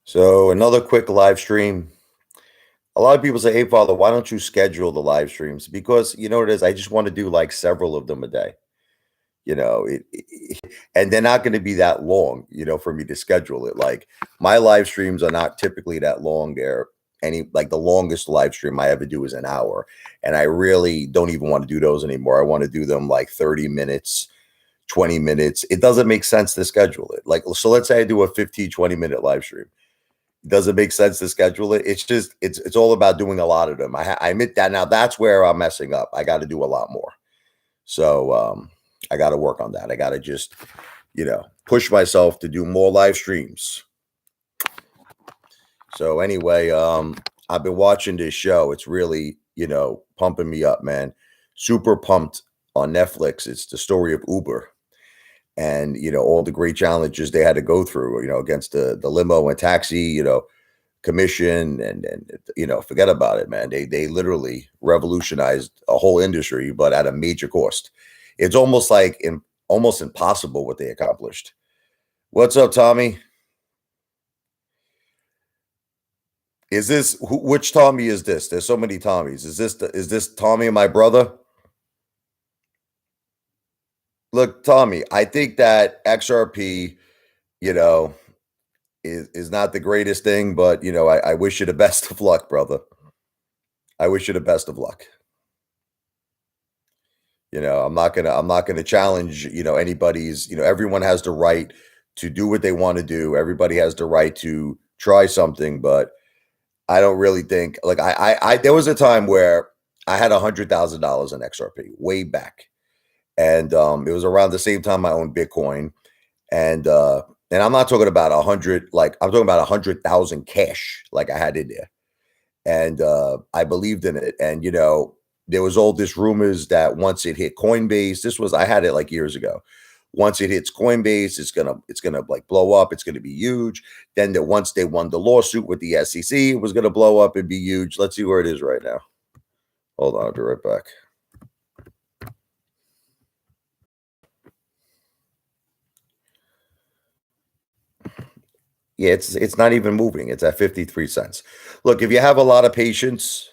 So another quick live stream. A lot of people say, "Hey, Father, why don't you schedule the live streams?" Because you know what it is. I just want to do like several of them a day. And they're not going to be that long. For me to schedule it. Like my live streams are not typically that long. They're like the longest live stream I ever do is an hour, and I really don't even want to do those anymore. I want to do them like 30 minutes. 20 minutes. It doesn't make sense to schedule it. Like, so let's say I do a 15, 20 minute live stream. Does it make sense to schedule it? It's just it's all about doing a lot of them. I admit that. Now that's where I'm messing up. I got to do a lot more. So I got to work on that. I got to just push myself to do more live streams. So anyway, I've been watching this show. It's really pumping me up, man. Super pumped on Netflix. It's the story of Uber and all the great challenges they had to go through against the limo and taxi commission and forget about it, man. They literally revolutionized a whole industry, but at a major cost. It's almost like almost impossible what they accomplished. What's up, Tommy? Is this which Tommy is this? There's so many Tommies. Is this Tommy, my brother? Look, Tommy, I think that XRP, you know, is not the greatest thing, but I wish you the best of luck, brother. I wish you the best of luck. I'm not gonna challenge, anybody's, everyone has the right to do what they want to do. Everybody has the right to try something, but I don't really think like I there was a time where I had $100,000 in XRP way back. And it was around the same time I owned Bitcoin. And I'm not talking about 100, like I'm talking about 100,000 cash, like I had in there. And I believed in it. And there was all this rumors that once it hit Coinbase, I had it like years ago. Once it hits Coinbase, it's gonna like blow up. It's gonna be huge. Then that once they won the lawsuit with the SEC, it was gonna blow up and be huge. Let's see where it is right now. Hold on, I'll be right back. Yeah, it's not even moving. It's at 53 cents. Look, if you have a lot of patience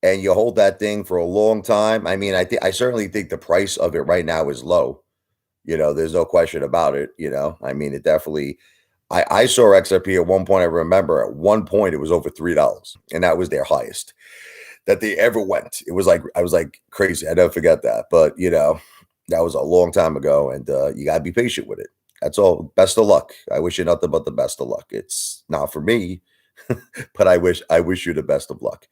and you hold that thing for a long time, I mean, I certainly think the price of it right now is low. There's no question about it. I mean, it definitely. I saw XRP at one point. I remember at one point it was over $3, and that was their highest that they ever went. It was like I was like crazy. I never forget that. But that was a long time ago, and you gotta be patient with it. That's all. Best of luck. I wish you nothing but the best of luck. It's not for me, but I wish you the best of luck.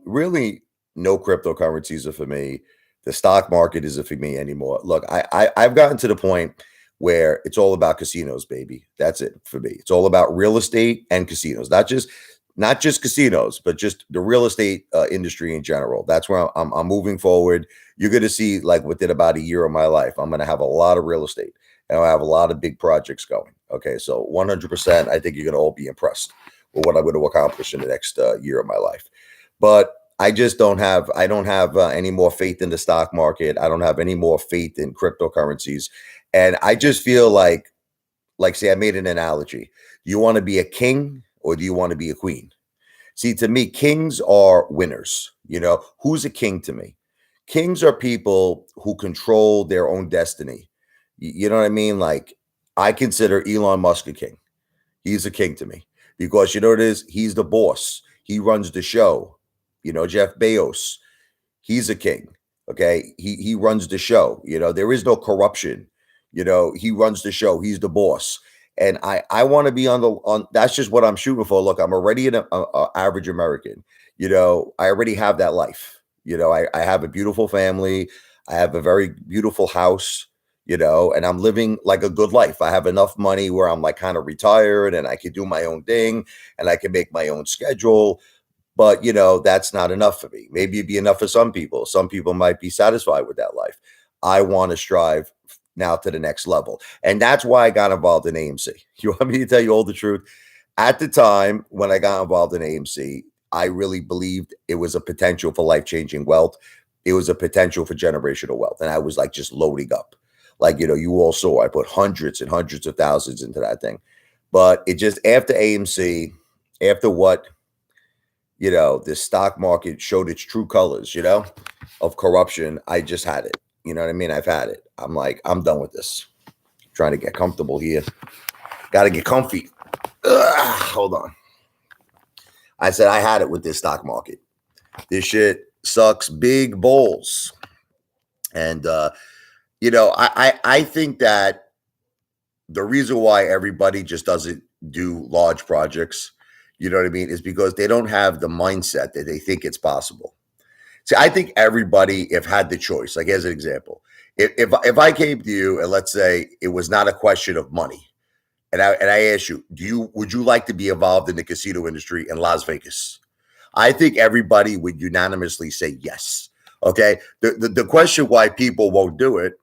Really, no cryptocurrencies are for me. The stock market isn't for me anymore. Look, I've gotten to the point where it's all about casinos, baby. That's it for me. It's all about real estate and casinos, not just casinos, but just the real estate industry in general. That's where I'm moving forward. You're going to see, like within about a year of my life, I'm going to have a lot of real estate and I have a lot of big projects going. Okay, so 100%, I think you're going to all be impressed with what I'm going to accomplish in the next year of my life. But I don't have any more faith in the stock market. I don't have any more faith in cryptocurrencies, and I just feel like, say, I made an analogy. Do you want to be a king or do you want to be a queen? See, to me, kings are winners. Who's a king to me? Kings are people who control their own destiny. You know what I mean? Like, I consider Elon Musk a king. He's a king to me because you know what it is? He's the boss. He runs the show. Jeff Bezos, he's a king. Okay. He runs the show. There is no corruption. He runs the show. He's the boss. And I want to be on that's just what I'm shooting for. Look, I'm already an average American. I already have that life. I have a beautiful family. I have a very beautiful house, and I'm living like a good life. I have enough money where I'm like kind of retired and I can do my own thing and I can make my own schedule. But that's not enough for me. Maybe it'd be enough for some people. Some people might be satisfied with that life. I want to strive now to the next level. And that's why I got involved in AMC. You want me to tell you all the truth? At the time when I got involved in AMC, I really believed it was a potential for life-changing wealth. It was a potential for generational wealth. And I was like just loading up. Like, you all saw, I put hundreds and hundreds of thousands into that thing. But it just after AMC, after what the stock market showed its true colors, of corruption, I just had it. You know what I mean? I've had it. I'm like, I'm done with this. Trying to get comfortable here. Got to get comfy. Hold on. I said I had it with this stock market. This shit sucks big balls. And I think that the reason why everybody just doesn't do large projects, you know what I mean, is because they don't have the mindset that they think it's possible. See, I think everybody, if had the choice, like as an example, if I came to you and let's say it was not a question of money, and I asked you, would you like to be involved in the casino industry in Las Vegas? I think everybody would unanimously say yes. Okay. The question why people won't do it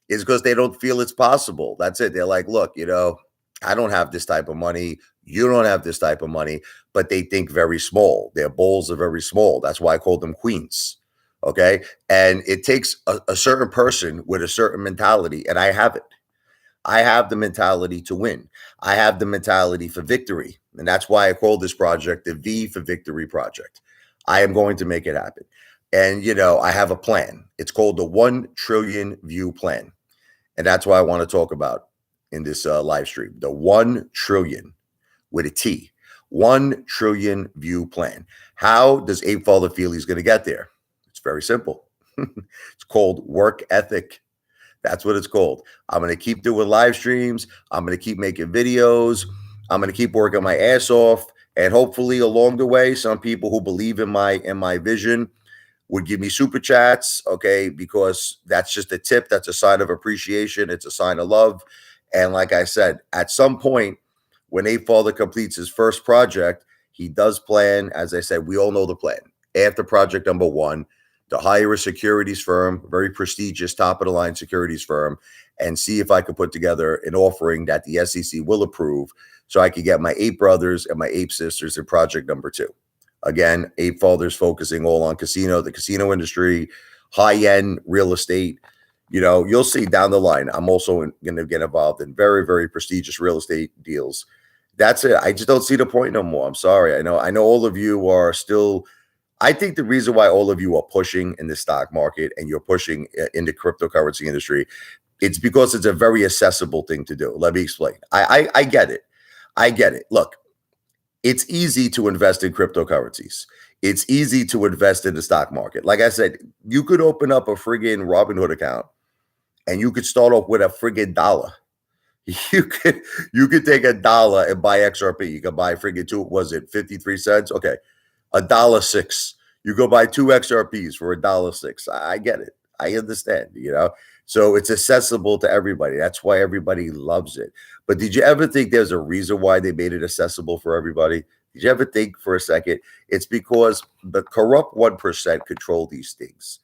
is because they don't feel it's possible. That's it. They're like, look, I don't have this type of money. You don't have this type of money, but they think very small. Their bowls are very small. That's why I call them queens. Okay. And it takes a certain person with a certain mentality, and I have it. I have the mentality to win. I have the mentality for victory. And that's why I call this project the V for Victory Project. I am going to make it happen. And, I have a plan. It's called the 1 trillion view plan. And that's what I want to talk about in this live stream. The 1 trillion with a T. 1 trillion view plan. How does Apefather feel he's going to get there? It's very simple. It's called work ethic. That's what it's called. I'm going to keep doing live streams. I'm going to keep making videos. I'm going to keep working my ass off. And hopefully along the way, some people who believe in my vision would give me super chats, okay? Because that's just a tip. That's a sign of appreciation. It's a sign of love. And like I said, at some point, when Apefather completes his first project, he does plan, as I said, we all know the plan. After project number 1, to hire a securities firm, very prestigious, top-of-the-line securities firm, and see if I could put together an offering that the SEC will approve so I could get my Ape brothers and my Ape sisters in project number 2. Again, Apefather's focusing all on the casino industry, high-end real estate. You'll see down the line, I'm also going to get involved in very, very prestigious real estate deals. That's it. I just don't see the point no more. I'm sorry. I know all of you are still... I think the reason why all of you are pushing in the stock market and you're pushing in the cryptocurrency industry, it's because it's a very accessible thing to do. Let me explain. I get it. I get it. Look, it's easy to invest in cryptocurrencies. It's easy to invest in the stock market. Like I said, you could open up a friggin' Robinhood account and you could start off with a friggin' dollar. You could take a dollar and buy XRP. You could buy friggin' 53 cents? Okay. $1.06. You go buy 2 XRPs for $1.06. I get it. I understand, So it's accessible to everybody. That's why everybody loves it. But did you ever think there's a reason why they made it accessible for everybody? Did you ever think for a second? It's because the corrupt 1% control these things.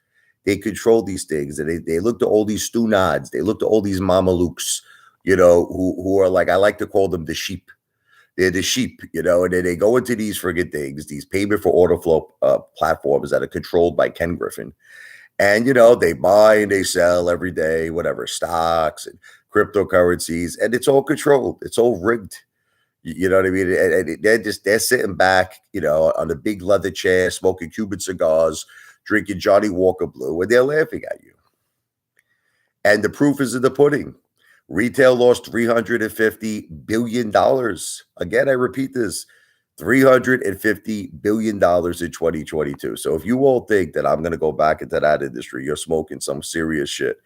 They control these things. And they look to all these stu-nods. They look to all these mamalukes, who are like, I like to call them the sheep. They're the sheep, and then they go into these friggin' things, these payment for order flow platforms that are controlled by Ken Griffin. And, they buy and they sell every day, whatever, stocks and cryptocurrencies, and it's all controlled. It's all rigged. You know what I mean? And they're sitting back, on a big leather chair, smoking Cuban cigars, drinking Johnny Walker Blue, and they're laughing at you. And the proof is in the pudding. Retail lost $350 billion. Again, I repeat this, $350 billion in 2022. So if you all think that I'm going to go back into that industry, you're smoking some serious shit.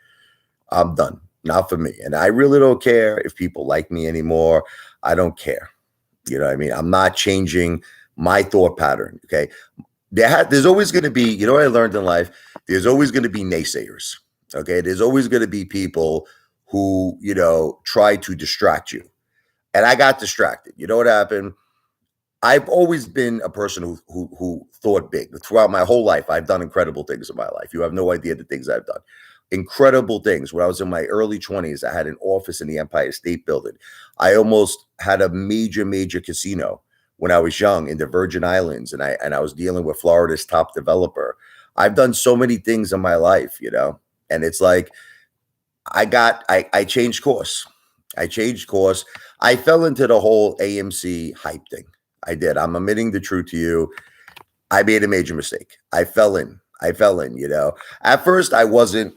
I'm done. Not for me. And I really don't care if people like me anymore. I don't care. You know what I mean? I'm not changing my thought pattern. Okay. There's always going to be, what I learned in life? There's always going to be naysayers. Okay. There's always going to be people who, try to distract you. And I got distracted. You know what happened? I've always been a person who thought big. Throughout my whole life, I've done incredible things in my life. You have no idea the things I've done. Incredible things. When I was in my early 20s, I had an office in the Empire State Building. I almost had a major casino when I was young in the Virgin Islands, and I was dealing with Florida's top developer. I've done so many things in my life, and it's like, I changed course. I changed course. I fell into the whole AMC hype thing. I did. I'm admitting the truth to you. I made a major mistake. I fell in. At first I wasn't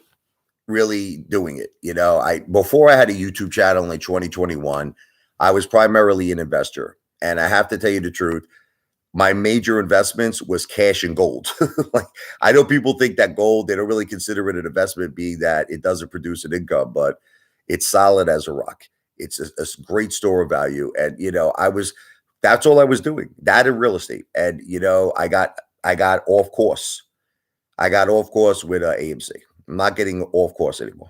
really doing it. I before I had a YouTube channel in like 2021, I was primarily an investor. And I have to tell you the truth, my major investments was cash and gold. Like, I know people think that gold, they don't really consider it an investment, being that it doesn't produce an income, but it's solid as a rock. It's a great store of value. And that's all I was doing, that in real estate. And I got off course. I got off course with AMC. I'm not getting off course anymore.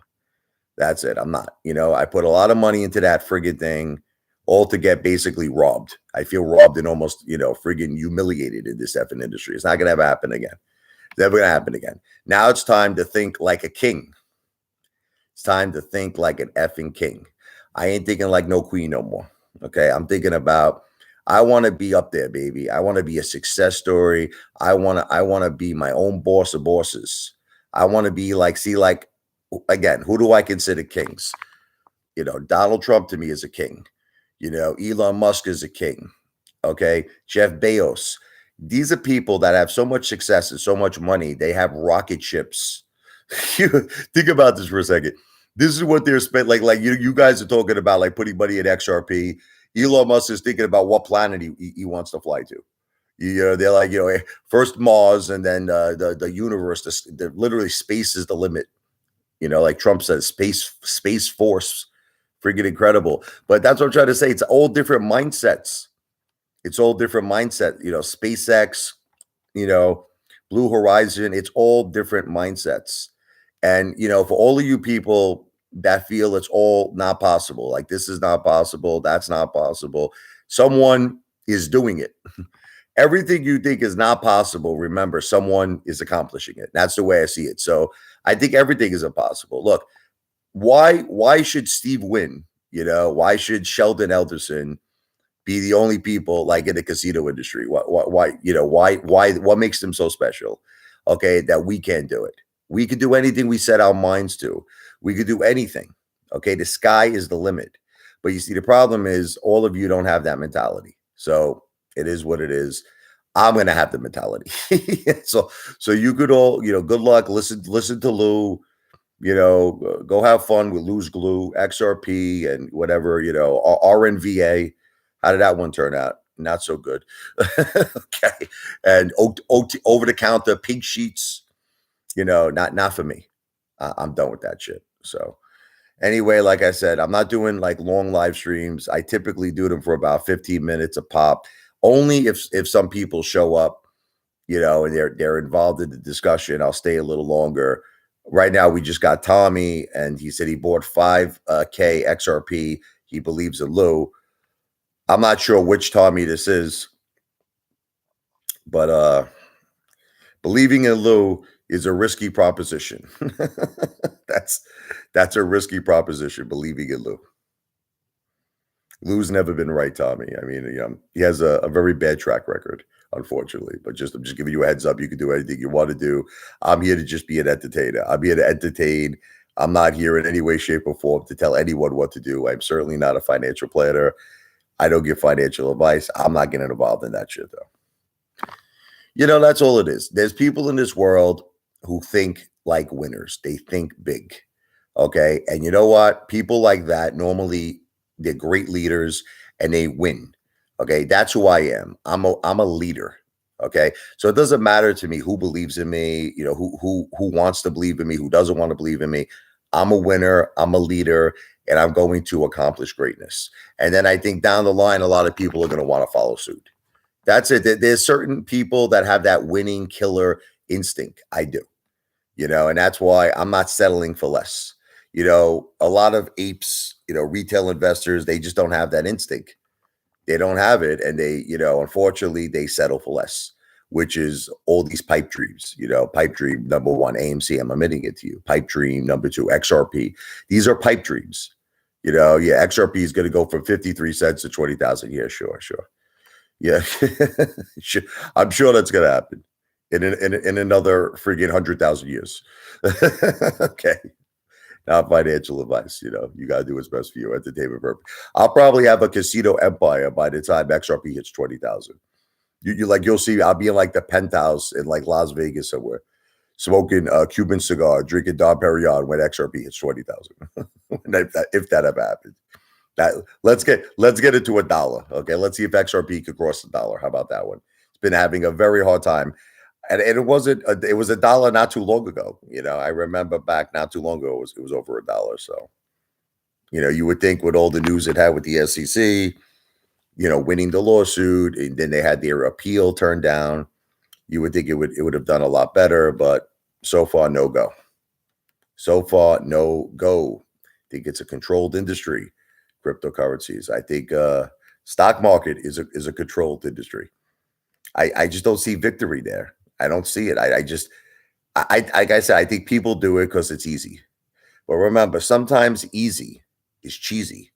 That's it. I'm not. I put a lot of money into that friggin' thing, all to get basically robbed. I feel robbed and almost, friggin' humiliated in this effing industry. It's not going to ever happen again. It's never going to happen again. Now it's time to think like a king. It's time to think like an effing king. I ain't thinking like no queen no more. Okay. I'm thinking about, I want to be up there, baby. I want to be a success story. I want to be my own boss of bosses. I want to be like, see, like, again, who do I consider kings? Donald Trump to me is a king. Elon Musk is a king. Okay. Jeff Bezos. These are people that have so much success and so much money. They have rocket ships. Think about this for a second. This is what they're spent like you guys are talking about, like putting money in XRP. Elon Musk is thinking about what planet he wants to fly to. They're like, first Mars, and then the universe. Literally, space is the limit. Like Trump says, space force, freaking incredible. But that's what I'm trying to say. It's all different mindsets. It's all different mindset. SpaceX, Blue Horizon. It's all different mindsets. And for all of you people that feel it's all not possible, like this is not possible, that's not possible, someone is doing it. Everything you think is not possible, remember, someone is accomplishing it. That's the way I see it. So I think everything is impossible. Look, why should Steve Wynn, why should Sheldon Elderson be the only people like in the casino industry? What makes them so special? Okay, that we can't do it. We could do anything we set our minds to. We could do anything. Okay, the sky is the limit. But you see, the problem is all of you don't have that mentality. So it is what it is. I'm gonna have the mentality. So you could all, good luck. Listen to Lou. Go have fun with Lou's Glue, XRP, and whatever. RNVA. How did that one turn out? Not so good. Okay, and over the counter pink sheets. Not for me. I'm done with that shit. So anyway, like I said, I'm not doing like long live streams. I typically do them for about 15 minutes a pop. Only if some people show up, and they're involved in the discussion, I'll stay a little longer. Right now, we just got Tommy, and he said he bought 5K XRP. He believes in Lou. I'm not sure which Tommy this is, but believing in Lou is a risky proposition. That's a risky proposition, believing in Lou. Lou's never been right, Tommy. I mean, he has a very bad track record, unfortunately. But I'm just giving you a heads up. You can do anything you want to do. I'm here to just be an entertainer. I'm here to entertain. I'm not here in any way, shape, or form to tell anyone what to do. I'm certainly not a financial planner. I don't give financial advice. I'm not getting involved in that shit, though. That's all it is. There's people in this world who think like winners. They think big. Okay. And you know what? People like that, normally they're great leaders and they win. Okay. That's who I am. I'm a leader. Okay. So it doesn't matter to me who believes in me, who wants to believe in me, who doesn't want to believe in me. I'm a winner. I'm a leader, and I'm going to accomplish greatness. And then I think down the line, a lot of people are going to want to follow suit. That's it. There's certain people that have that winning killer instinct. I do, and that's why I'm not settling for less. A lot of apes, retail investors, they just don't have that instinct. They don't have it. And they, unfortunately, they settle for less, which is all these pipe dreams. Pipe dream number one, AMC, I'm admitting it to you. Pipe dream number two, XRP. These are pipe dreams. XRP is going to go from 53 cents to 20,000. Yeah, sure. Yeah, I'm sure that's going to happen in another friggin' 100,000 years. Okay. Not financial advice. You got to do what's best for your entertainment purpose. I'll probably have a casino empire by the time XRP hits 20,000. You'll see. I'll be in like the penthouse in like Las Vegas somewhere, smoking a Cuban cigar, drinking Dom Perignon when XRP hits 20,000. if that ever happens. That let's get it to $1. Okay, let's see if XRP could cross $1. How about that one? It's been having a very hard time, and it was $1 not too long ago. I remember back not too long ago it was over $1. So you would think with all the news it had with the SEC, winning the lawsuit, and then they had their appeal turned down. You would think it would have done a lot better, but so far no go. So far no go. I think it's a controlled industry, cryptocurrencies. I think stock market is a controlled industry. I just don't see victory there. I don't see it. Like I said, I think people do it because it's easy. But remember, sometimes easy is cheesy.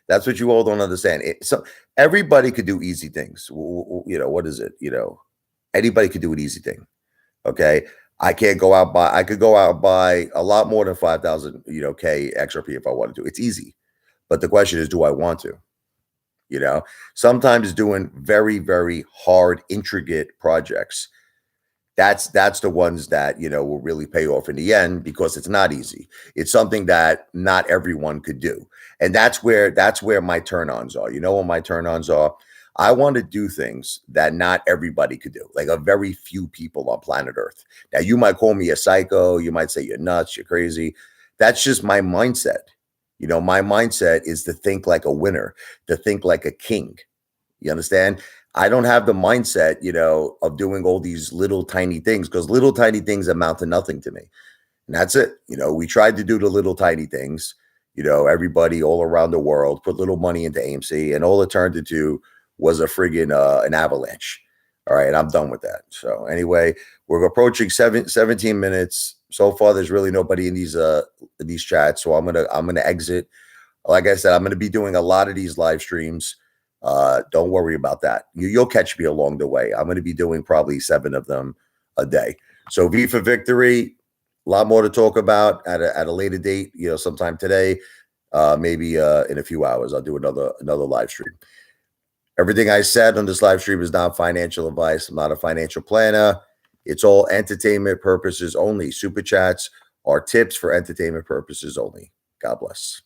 That's what you all don't understand. So everybody could do easy things. What is it? Anybody could do an easy thing. Okay. I could go out and buy a lot more than 5,000, K XRP if I wanted to. It's easy. But the question is, do I want to? Sometimes doing very, very hard, intricate projects, that's the ones that will really pay off in the end, because it's not easy. It's something that not everyone could do, and that's where my turn-ons are. What my turn-ons are? I want to do things that not everybody could do, like a very few people on planet Earth. Now, you might call me a psycho, you might say you're nuts, you're crazy. That's just my mindset. My mindset is to think like a winner, to think like a king. You understand? I don't have the mindset, of doing all these little tiny things, because little tiny things amount to nothing to me. And that's it. We tried to do the little tiny things, everybody all around the world put little money into AMC, and all it turned into was a friggin' an avalanche. All right. And I'm done with that. So anyway, we're approaching 17 minutes. So far, there's really nobody in these chats. So I'm gonna exit. Like I said, I'm gonna be doing a lot of these live streams. Don't worry about that. You'll catch me along the way. I'm going to be doing probably 7 of them a day. So V for victory. A lot more to talk about at a later date. Sometime today, maybe in a few hours, I'll do another live stream. Everything I said on this live stream is not financial advice. I'm not a financial planner. It's all entertainment purposes only. Super chats are tips for entertainment purposes only. God bless.